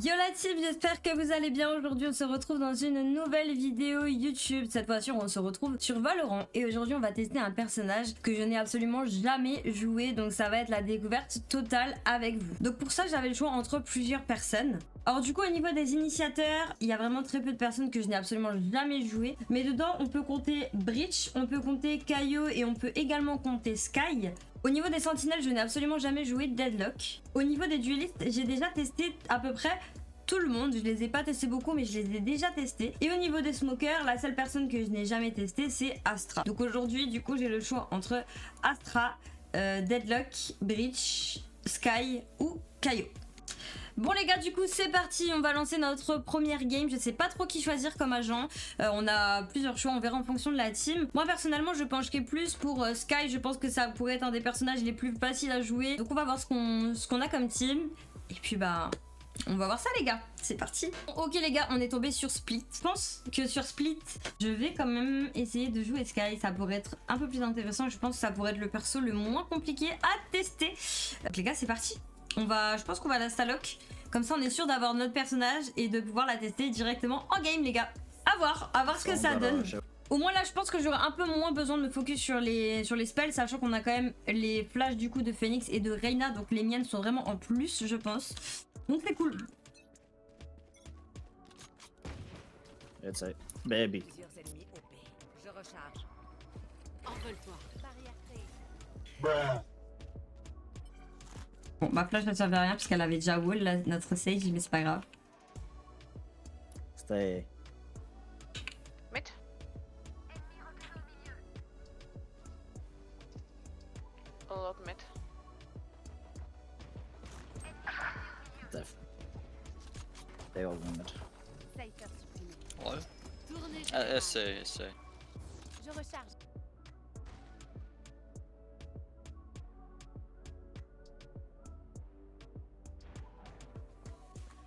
Yo la team, j'espère que vous allez bien. Aujourd'hui on se retrouve dans une nouvelle vidéo YouTube. Cette fois-ci on se retrouve sur Valorant. Et aujourd'hui on va tester un personnage que je n'ai absolument jamais joué. Donc ça va être la découverte totale avec vous. Donc pour ça j'avais le choix entre plusieurs personnes. Alors du coup au niveau des initiateurs, il y a vraiment très peu de personnes que je n'ai absolument jamais joué. Mais dedans on peut compter Breach, on peut compter Kaio et on peut également compter Sky. Au niveau des sentinelles, je n'ai absolument jamais joué Deadlock. Au niveau des duelistes, j'ai déjà testé à peu près tout le monde. Je les ai pas testés beaucoup, mais je les ai déjà testés. Et au niveau des smokers, la seule personne que je n'ai jamais testé, c'est Astra. Donc aujourd'hui, du coup, j'ai le choix entre Astra, Deadlock, Breach, Sky ou Kaio. Bon les gars, du coup c'est parti, on va lancer notre première game. Je sais pas trop qui choisir comme agent, on a plusieurs choix, on verra en fonction de la team. Moi personnellement je pencherai plus pour Sky, je pense que ça pourrait être un des personnages les plus faciles à jouer. Donc on va voir ce qu'on a comme team. Et puis bah on va voir ça les gars, c'est parti. Ok les gars, on est tombé sur Split. Je pense que sur Split, je vais quand même essayer de jouer Sky. Ça pourrait être un peu plus intéressant, je pense que ça pourrait être le perso le moins compliqué à tester. Donc les gars c'est parti. Je pense qu'on va la staloc. Comme ça on est sûr d'avoir notre personnage et de pouvoir la tester directement en game les gars. À voir ce que ça donne. Au moins là je pense que j'aurai un peu moins besoin de me focus sur les spells, sachant qu'on a quand même les flashs du coup de Phoenix et de Reyna. Donc les miennes sont vraiment en plus je pense. Donc c'est cool. It's a baby. Plusieurs ennemis OP. Je recharge. Envole-toi. Bon ma flash ne servait à rien parce qu'elle avait déjà wall notre Sage, mais c'est pas grave. Stay. Mid. A lot mid. Def. They all win it. Cypher supprimé. Ouais. Tournez. Essaye. Je recharge.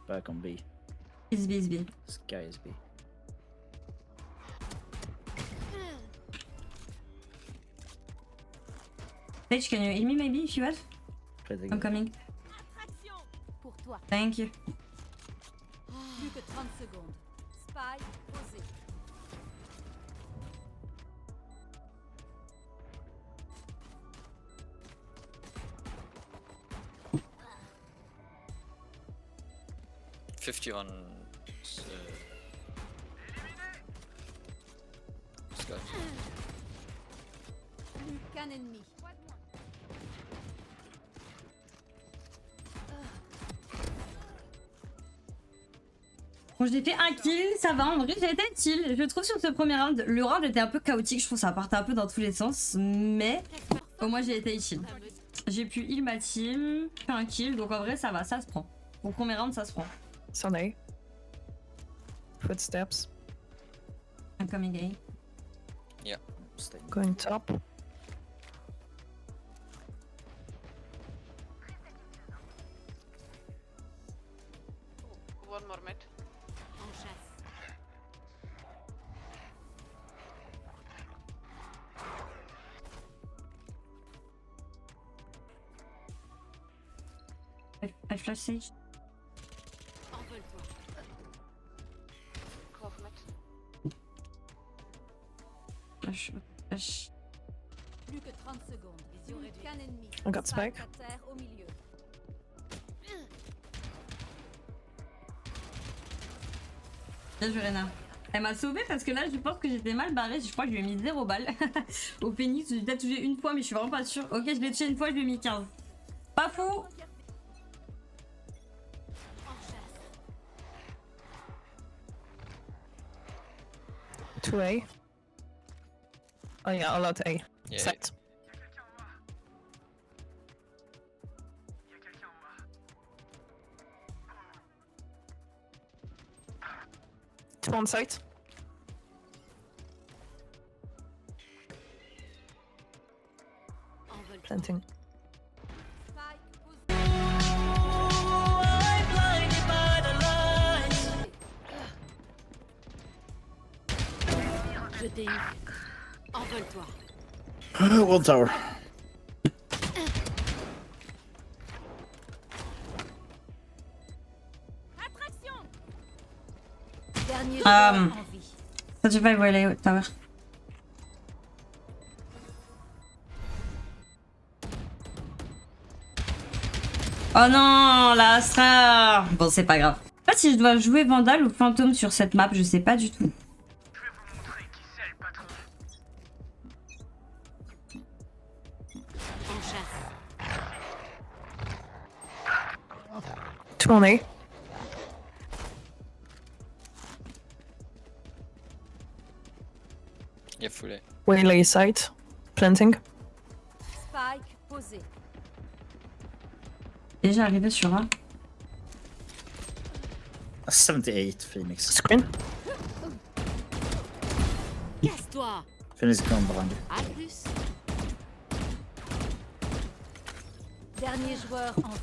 Back on B. Is B. Sky is B. Sage, can you heal me maybe if you have? Play the I'm game. coming. Attraction. Pour toi. Thank you. Plus que 30 secondes. Spy posé. Fifty on Sky. Plus qu'un ennemi. Bon, j'ai fait un kill, ça va, en vrai j'ai été utile. Je trouve sur ce premier round, le round était un peu chaotique, je trouve que ça partait un peu dans tous les sens, mais au moins j'ai été utile. J'ai pu heal ma team, fait un kill, donc en vrai ça va, ça se prend. Au premier round ça se prend. Son A. Footsteps. I'm coming A. Stay. Going top. One more mid. En chasse. I flash Sage. Envole-toi. Clove mid. Flash. Plus que 30 secondes. Vision réduite. Qu'un ennemi. I got spike. À terre au milieu. Bien joué Rena. Elle m'a sauvé parce que là je pense que j'étais mal barrée, je crois que je lui ai mis 0 balles. Au Phoenix, j'ai peut-être touché une fois mais je suis vraiment pas sûre. Ok, je l'ai touché une fois, je lui ai mis 15. Pas fou. En chasse. 2A. Oh yeah, a lot A. Yeah. Site. Two on site. Envole-toi. Planting. Spy posé. Je t'ai eu. Envole-toi. One tower. Dernier joueur en vie. 35 Wiley Tower. Oh non, la Astra. Bon, c'est pas grave. Je sais pas si je dois jouer Vandal ou Fantôme sur cette map, je sais pas du tout. En chasse. Tout on A. Yeah, full A. Waylay site. Planting. Spike posé. Déjà arrivé sur A. 78 Phoenix. Screen. Casse-toi. Phoenix gone behind you. À plus. Dernier joueur en vie.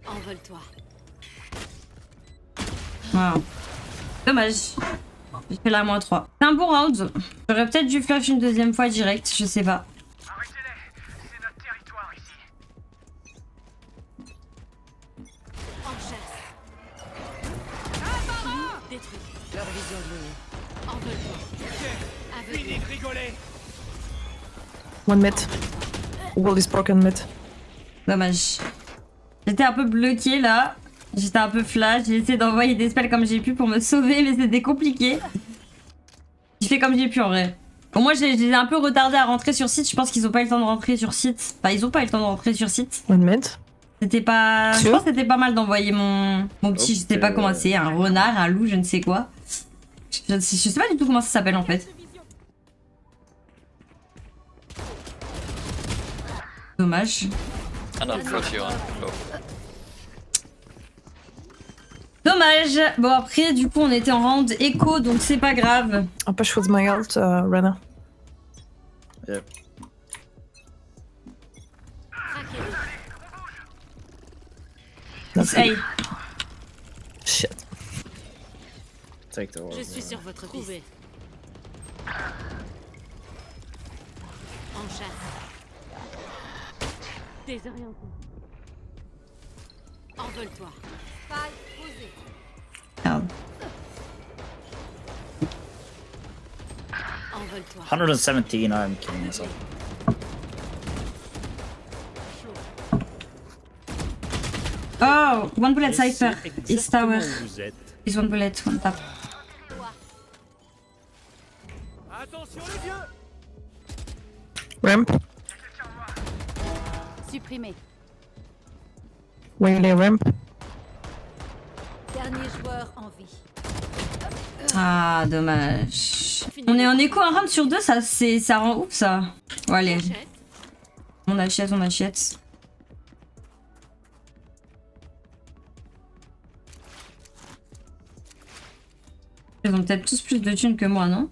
Envole-toi. Wow. Dommage. J'ai fait la -3. C'est un bon round. J'aurais peut-être dû flash une deuxième fois direct, je sais pas. En chasse. Détruit. Leur vision bleue. Envole-toi. Aveugle. One mid. Wall is broken mid. Dommage. J'étais un peu bloqué là. J'étais un peu flash. J'ai essayé d'envoyer des spells comme j'ai pu pour me sauver, mais c'était compliqué. J'ai fait comme j'ai pu en vrai. Au moins, j'ai un peu retardé à rentrer sur site. Je pense qu'ils ont pas eu le temps de rentrer sur site. Enfin, ils ont pas eu le temps de rentrer sur site. One mid. C'était pas. Je Sûr pense que c'était pas mal d'envoyer mon petit. Je sais pas Ok. comment c'est. Un renard, un loup, je ne sais quoi. Je sais pas du tout comment ça s'appelle en fait. Dommage. And I'll float you on low. Dommage. Bon après, du coup, on était en round écho, donc c'est pas grave. I'll push with my ult, Rena. Yeah. That's Hey. Shit. Take the wall. Je suis sur votre piste. En chasse. Désorienté. Envole-toi. Spike posé. Merde. Envole-toi. 117, I'm killing myself. Oh, one bullet Cypher. Is tower. Vous êtes. Is one bullet, one tap. Attention les vieux. Ramp. Supprimé. Waylay ramp. Dernier joueur en vie. Ah, dommage. On est en écho un round sur deux, ça rend ouf ça. Bon, allez, Achète. on achète, on achète. Ils ont peut-être tous plus de thunes que moi, non?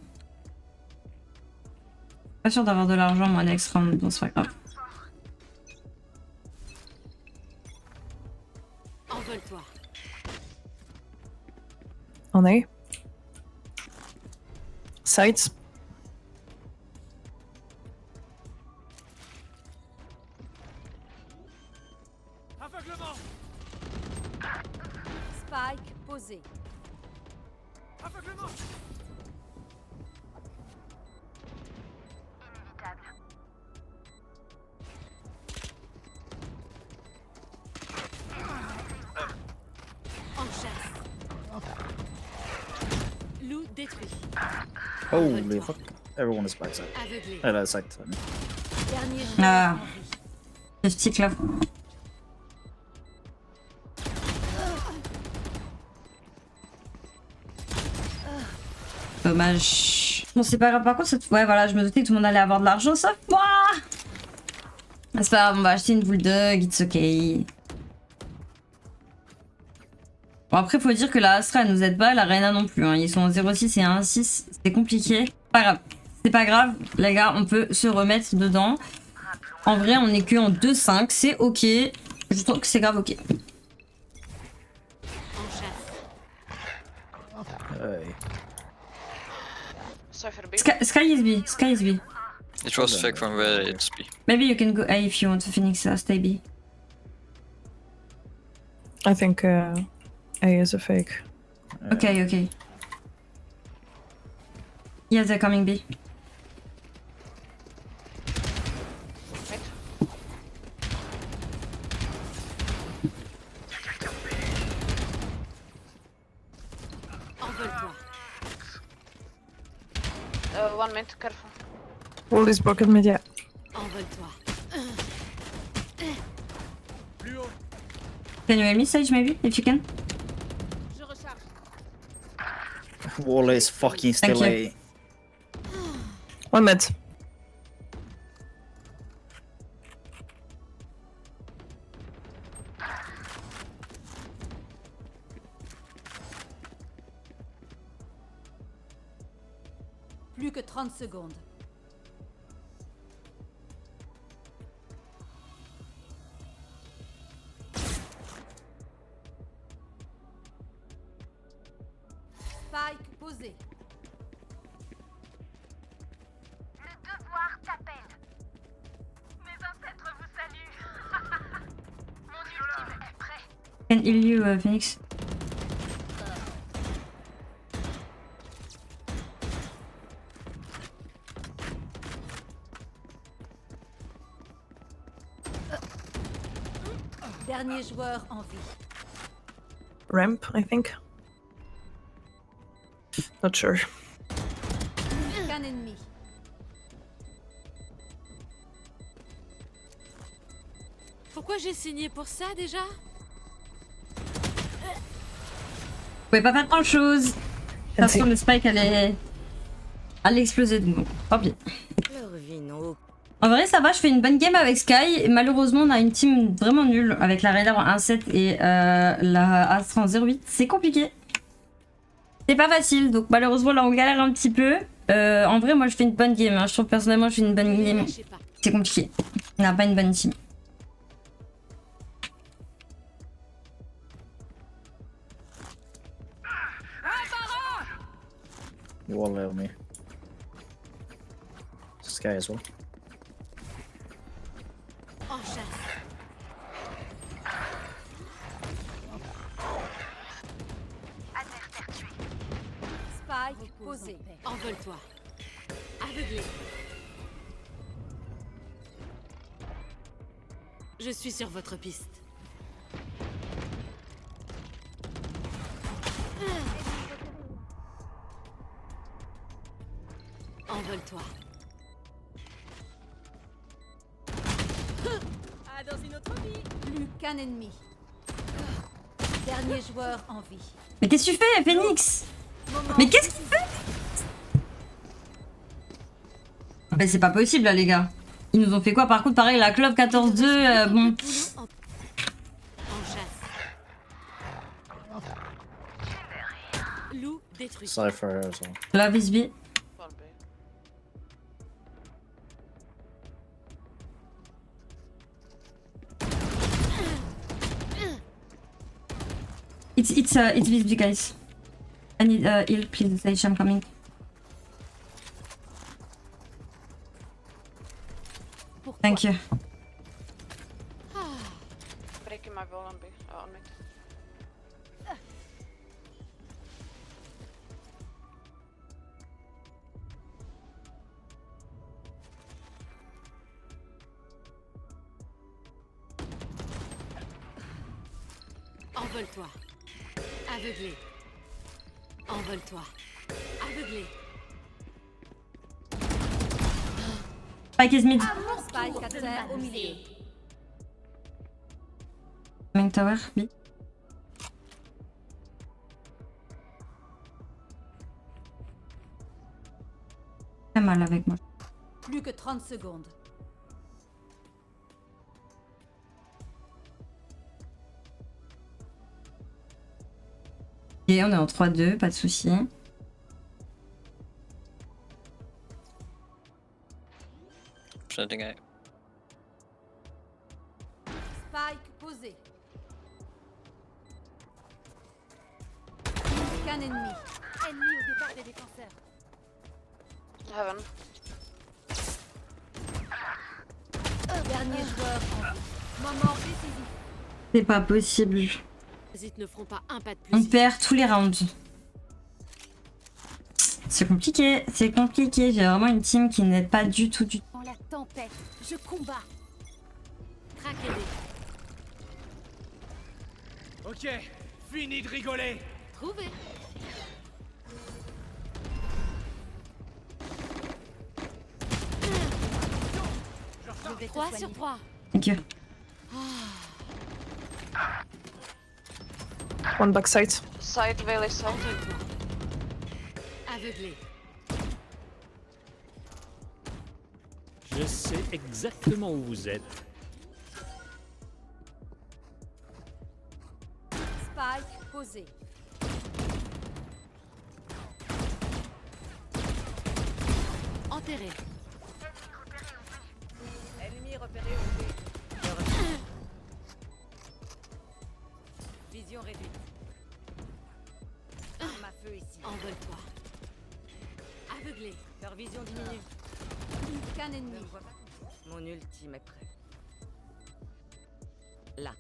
Pas sûr d'avoir de l'argent moi next round, donc c'est pas grave. Envole-toi. On A. Sights. Aveuglement. Spike posé. Aveuglement. En chasse. Loup détruit. Holy fuck. Everyone is backside. Aveuglé. That's side. Dernier joueur Ah. en vie. Le stick là. Dommage. Bon, c'est pas grave. Par contre, ouais, voilà, je me doutais que tout le monde allait avoir de l'argent, sauf moi. C'est pas grave, on va acheter une bulldog, it's okay. Bon, après, faut dire que la Astra, elle nous aide pas, la Reyna non plus. Hein. Ils sont en 0,6 et 1,6. C'est compliqué. Pas grave. C'est pas grave, les gars, on peut se remettre dedans. En vrai, on est que en 2,5. C'est ok. Je trouve que c'est grave ok. En chasse. Hey. Cypher B. Sky is B. Sky is B. It was fake from where it's B. Maybe you can go A if you want to Phoenix stay B. I think A is a fake. Okay, okay. Yeah, they're coming B. Mid. Envole-toi. One mid, careful. Wall is broken mid, yeah. Envole-toi. Plus haut. Can you hear me, Sage, maybe, if you can? Je recharge. Wall is fucking Thank still you. A. One mid. Plus que 30 secondes. Spike posé. Le devoir t'appelle. Mes ancêtres vous saluent. Mon ultime est prêt. Can heal you, Phoenix. Dernier joueur en vie. Ramp, I think. Not sure. Qu'un ennemi. Pourquoi j'ai signé pour ça déjà? Vous pouvez pas faire grand chose. Parce que le spike allait exploser, donc tant pis. En vrai, ça va, je fais une bonne game avec Sky. Et malheureusement, on a une team vraiment nulle avec la Raider en 1.7 et la Astra en 0.8. C'est compliqué. C'est pas facile, donc malheureusement, là, on galère un petit peu. En vrai, moi, je fais une bonne game. Hein. Je trouve personnellement, je fais une bonne game. Lâchez pas. C'est compliqué. On n'a pas une bonne team. You wall level me. Sky as well. En chasse. Adversaire tué. Spike posé. Envole-toi. Aveuglé. Je suis sur votre piste. Envole-toi. Ah, dans une autre vie. Plus qu'un ennemi. Dernier joueur en vie. Mais qu'est-ce que tu fais, Phoenix? Mais qu'est-ce que tu fais? Bah, c'est pas possible, là, les gars. Ils nous ont fait quoi? Par contre, pareil, la Club 14-2, bon. En chasse. Loup détruit. Cypher as well. Love is B. One B. It's busy, guys. I need heal, please. Sage, I'm coming. Thank you. Breaking my wall on B. On mid. Envole-toi. Aveuglé. Envole-toi. Aveuglé. Spike is mid. Spike à terre au milieu. Main tower, B. Très mal avec moi. Plus que 30 secondes. Et on est en 3-2, pas de soucis. Presenting A. Spike posé. Plus qu'un ennemi. Ennemi au départ des défenseurs. Heaven. Dernier joueur en vie. Moment décisif. C'est pas possible. Ils ne feront pas un pas de plus. On perd tous les rounds. C'est compliqué, c'est compliqué. J'ai vraiment une team qui n'est pas du tout. Dans la tempête, je combats. Traquez les. Ok, fini de rigoler. Trouvé. Je vais te 3 soigner. sur 3. Thank you. One backside. Side, valley side. Aveuglé. Je sais exactement où vous êtes. Spike posé. Enterré. Ennemi repéré au B. Vision réduite. Arme à feu ici. Envole-toi. Aveuglé. Leur vision diminue. Qu'un ennemi. Mon ultime est prêt. Là.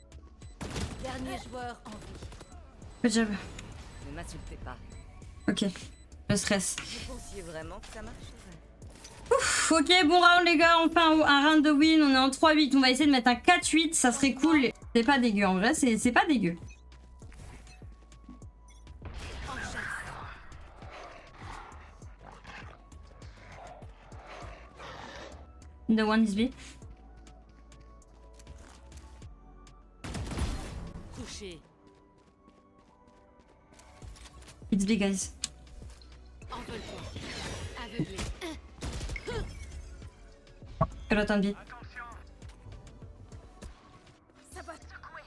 Dernier joueur en vie. Good job. Ne m'insultez pas. Ok. Le stress. Vous pensiez vraiment que ça marcherait? Ouf, ok, bon round les gars, enfin un round de win, on est en 3-8, on va essayer de mettre un 4-8, ça serait cool. C'est pas dégueu, en vrai, c'est pas dégueu. En chasse. The one is B. Touché. It's B, guys. Envole-toi. Aveuglé. A lot on B. Ça va secouer.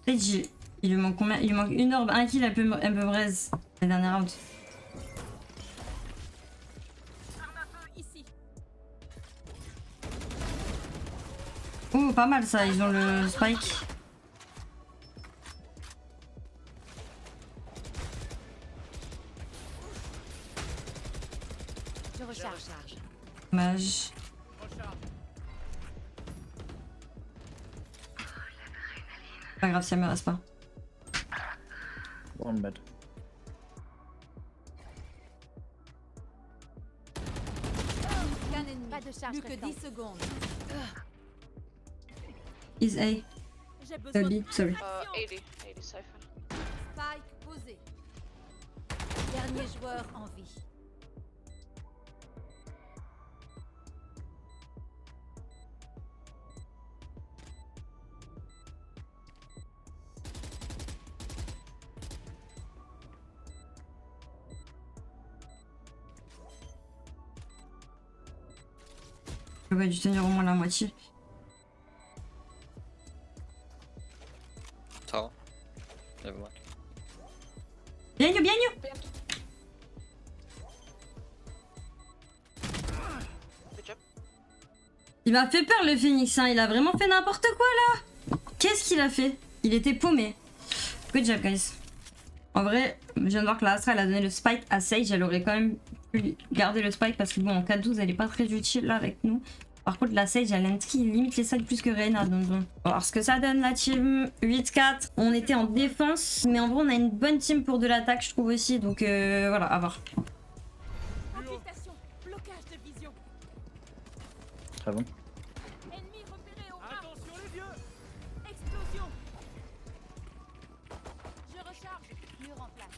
Sage, il lui manque combien? Il lui manque une orbe, un kill, elle peut me raise. La dernière round. Arme à feu ici. Oh, pas mal ça, ils ont le spike. Je recharge. Dommage. Pas grave si elle me reste pas. One bed. Qu'un ennemi. Pas de charge. Plus que restante. 10 secondes. Is A. J'ai besoin B, sorry. 80, 80 cypher. Spike posé. Dernier joueur en vie. J'aurais dû tenir au moins la moitié. Tower. Nevermind. Bien you, bien you. Good job. Il m'a fait peur le Phoenix, hein. Il a vraiment fait n'importe quoi là. Qu'est-ce qu'il a fait? Il était paumé. Good job guys. En vrai, je viens de voir que la Astra elle a donné le spike à Sage. Elle aurait quand même pu garder le spike parce que bon en 4-12 elle est pas très utile là avec nous. Par contre la Sage elle entry limite les sides plus que Reyna, donc bon. On va voir ce que ça donne la team. 8-4. On était en défense mais en vrai on a une bonne team pour de l'attaque je trouve aussi. Donc voilà, à voir. Infiltration. Blocage de vision. Très bon. Ennemi repéré au 1. Attention les vieux. Explosion. Je recharge. Mur en place.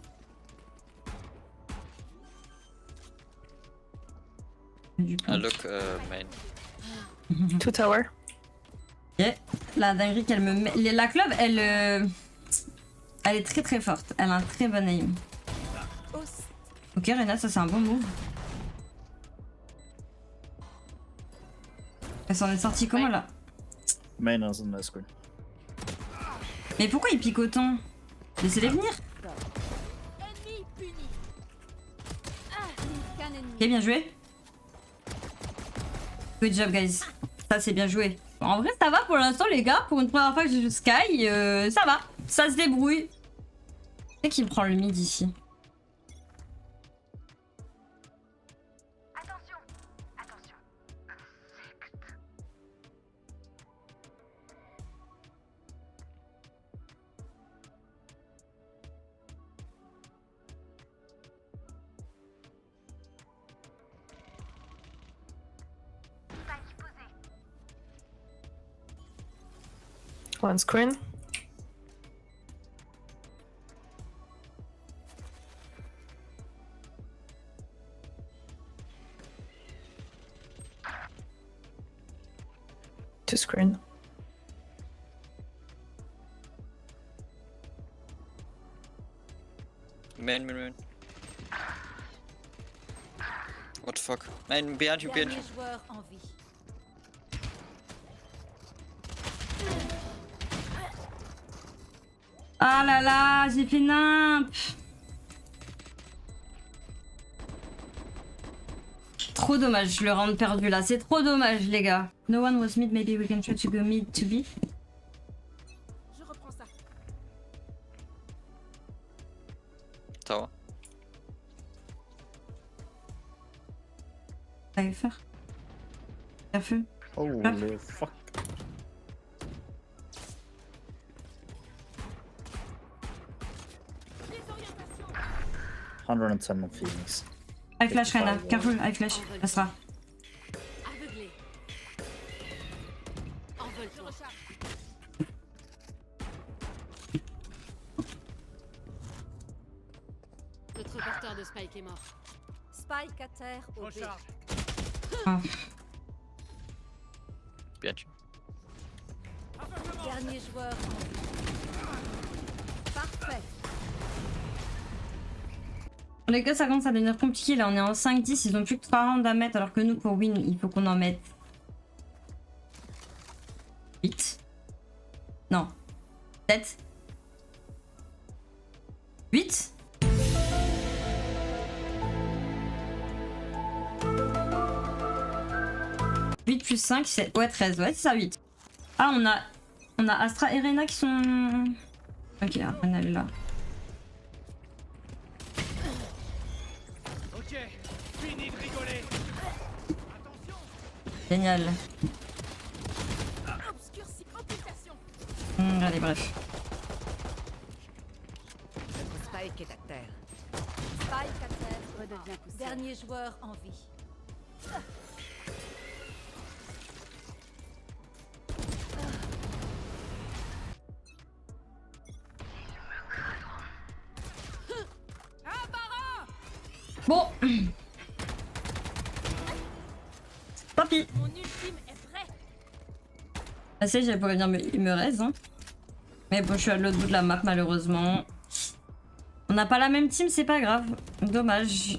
Du coup. Look main. Two tower. Ok. La dinguerie qu'elle me met. La club elle est très très forte. Elle a un très bon aim. Ok Reyna ça c'est un bon move. Elle s'en est sortie comment là? Main is in the screen. Mais pourquoi il pique autant? Laissez-les venir. Ennemi puni. Qu'un ennemi. Ok bien joué. Good job guys. Ça c'est bien joué. En vrai ça va pour l'instant les gars. Pour une première fois que je joue Sky, ça va. Ça se débrouille. C'est qui prend le mid ici? Attention, attention. Insecte. One screen. Two screen. Main. What the fuck? Main, behind you, behind you. Dernier joueur en vie. Ah là là, j'ai fait nimp. Trop dommage le round perdu là, c'est trop dommage les gars. No one was mid, maybe we can try to go mid to be. Je reprends ça. Tower. Ça va faire. Faire feu. Holy fuck. Les orientations. 110 on Phoenix. I flash Rena, careful, I flash. Astra. Aveuglé. Je Envole-toi. recharge. Notre porteur de Spike est mort. Spike à terre au B. Ah. Behind you. Dernier joueur en vie. Parfait. Les gars, ça commence à devenir compliqué là, on est en 5-10, ils ont plus que 3 rounds à mettre alors que nous pour win, il faut qu'on en mette 8. Non. 7. 8. Plus 5, c'est... Ouais, 13, ouais, c'est ça, 8. Ah, on a Astra et Rena qui sont... Ok, Rena elle est là. Ok, fini de rigoler. Attention. Génial. Obscurci. Occultation. Allez, bref. Spike est à terre. Spike à terre. Redevient poussière. Dernier joueur en vie. Bon. Tant pis. Mon ultime est prêt. Ah, ça, j'allais pouvoir venir il me reste. Hein. Mais bon, je suis à l'autre bout de la map, malheureusement. On n'a pas la même team, c'est pas grave. Dommage.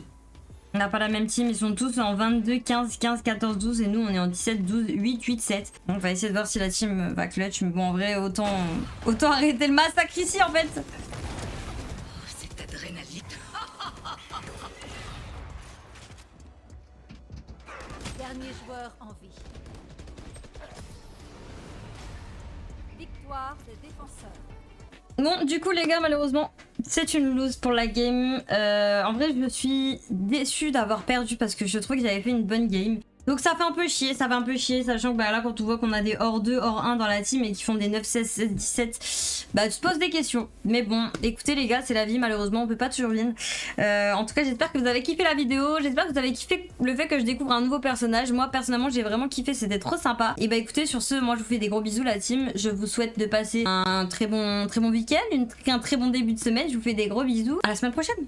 On n'a pas la même team, ils sont tous en 22, 15, 15, 14, 12 et nous on est en 17, 12, 8, 8, 7. On va essayer de voir si la team va clutch, mais bon en vrai autant arrêter le massacre ici en fait. Cette adrénaline. Dernier joueur en vie. Victoire des défenseurs. Bon, du coup les gars, malheureusement, c'est une lose pour la game. En vrai, je suis déçue d'avoir perdu parce que je trouve que j'avais fait une bonne game. Donc ça fait un peu chier, sachant que bah, là quand on voit qu'on a des hors 2, hors 1 dans la team et qui font des 9, 16, 16, 17, bah tu te poses des questions. Mais bon, écoutez les gars, c'est la vie, malheureusement on peut pas toujours win. En tout cas j'espère que vous avez kiffé la vidéo, j'espère que vous avez kiffé le fait que je découvre un nouveau personnage. Moi personnellement j'ai vraiment kiffé, c'était trop sympa. Et bah écoutez, sur ce, moi je vous fais des gros bisous la team, je vous souhaite de passer un très bon week-end, un très bon début de semaine, je vous fais des gros bisous, à la semaine prochaine.